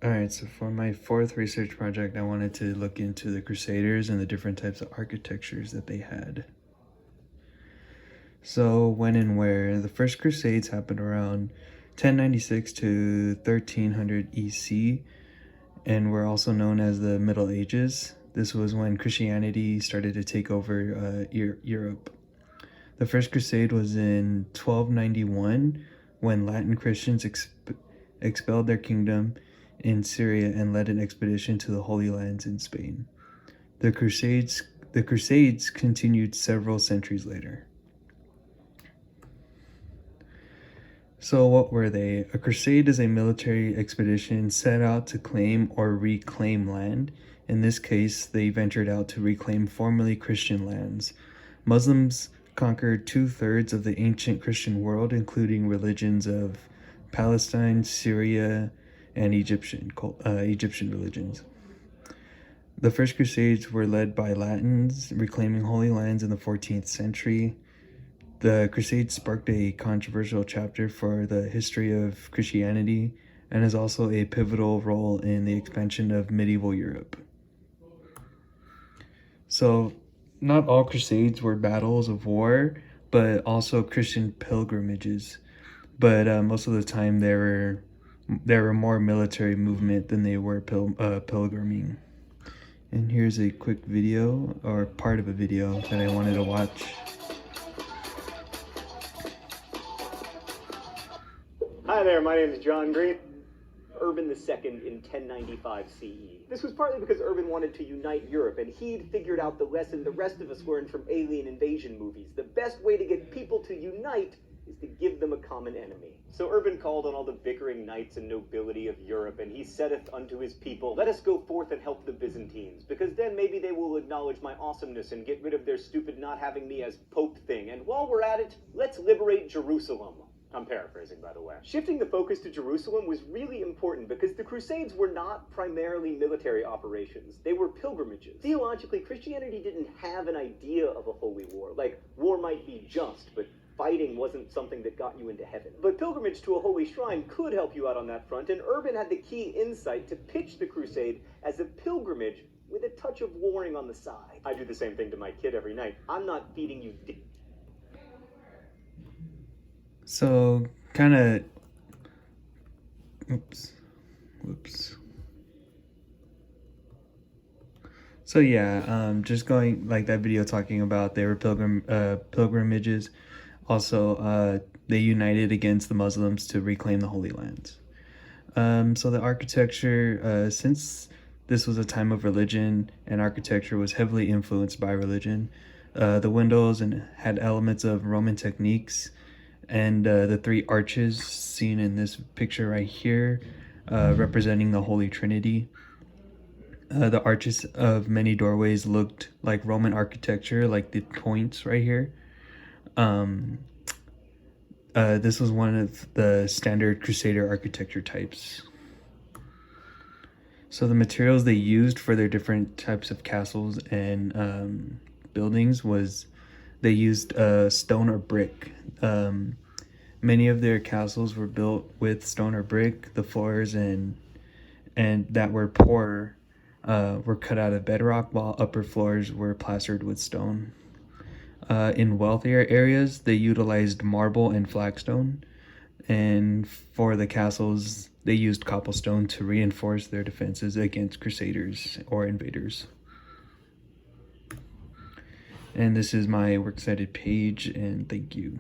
Alright, so for my fourth research project, I wanted to look into the Crusaders and the different types of architectures that they had. So, when and where? The first Crusades happened around 1096 to 1300 EC, and were also known as the Middle Ages. This was when Christianity started to take over Europe. The First Crusade was in 1291 when Latin Christians expelled their kingdom in Syria and led an expedition to the Holy Lands in Spain. The Crusades continued several centuries later. So what were they? A crusade is a military expedition set out to claim or reclaim land. In this case, they ventured out to reclaim formerly Christian lands. Muslims conquered 2/3 of the ancient Christian world, including religions of Palestine, Syria, and Egyptian religions. The First Crusades were led by Latins, reclaiming holy lands in the 14th century. The Crusades sparked a controversial chapter for the history of Christianity and is also a pivotal role in the expansion of medieval Europe. So, not all Crusades were battles of war, but also Christian pilgrimages. But most of the time, they were more military movement than they were pilgriming. And here's a quick video, or part of a video, that I wanted to watch. Hi there, my name is John Green. Urban II in 1095 CE. This was partly because Urban wanted to unite Europe, and he'd figured out the lesson the rest of us learned from alien invasion movies. The best way to get people to unite is to give them a common enemy. So Urban called on all the bickering knights and nobility of Europe, and he saith unto his people, let us go forth and help the Byzantines, because then maybe they will acknowledge my awesomeness and get rid of their stupid not having me as Pope thing. And while we're at it, let's liberate Jerusalem. I'm paraphrasing, by the way. Shifting the focus to Jerusalem was really important because the Crusades were not primarily military operations. They were pilgrimages. Theologically, Christianity didn't have an idea of a holy war. Like, war might be just, but fighting wasn't something that got you into heaven. But pilgrimage to a holy shrine could help you out on that front, and Urban had the key insight to pitch the crusade as a pilgrimage with a touch of warring on the side. I do the same thing to my kid every night. I'm not feeding you So, kind of, whoops. So yeah, just going like that video talking about they were pilgrimages. Also, they united against the Muslims to reclaim the Holy Lands. So the architecture, since this was a time of religion and architecture was heavily influenced by religion, the windows had elements of Roman techniques. And the three arches seen in this picture right here, representing the Holy Trinity. The arches of many doorways looked like Roman architecture, like the points right here. This was one of the standard Crusader architecture types. So the materials they used for their different types of castles and buildings was they used stone or brick. Many of their castles were built with stone or brick. The floors and that were poor were cut out of bedrock, while upper floors were plastered with stone. In wealthier areas, they utilized marble and flagstone, and for the castles, they used cobblestone to reinforce their defenses against crusaders or invaders. And this is my works cited page, and thank you.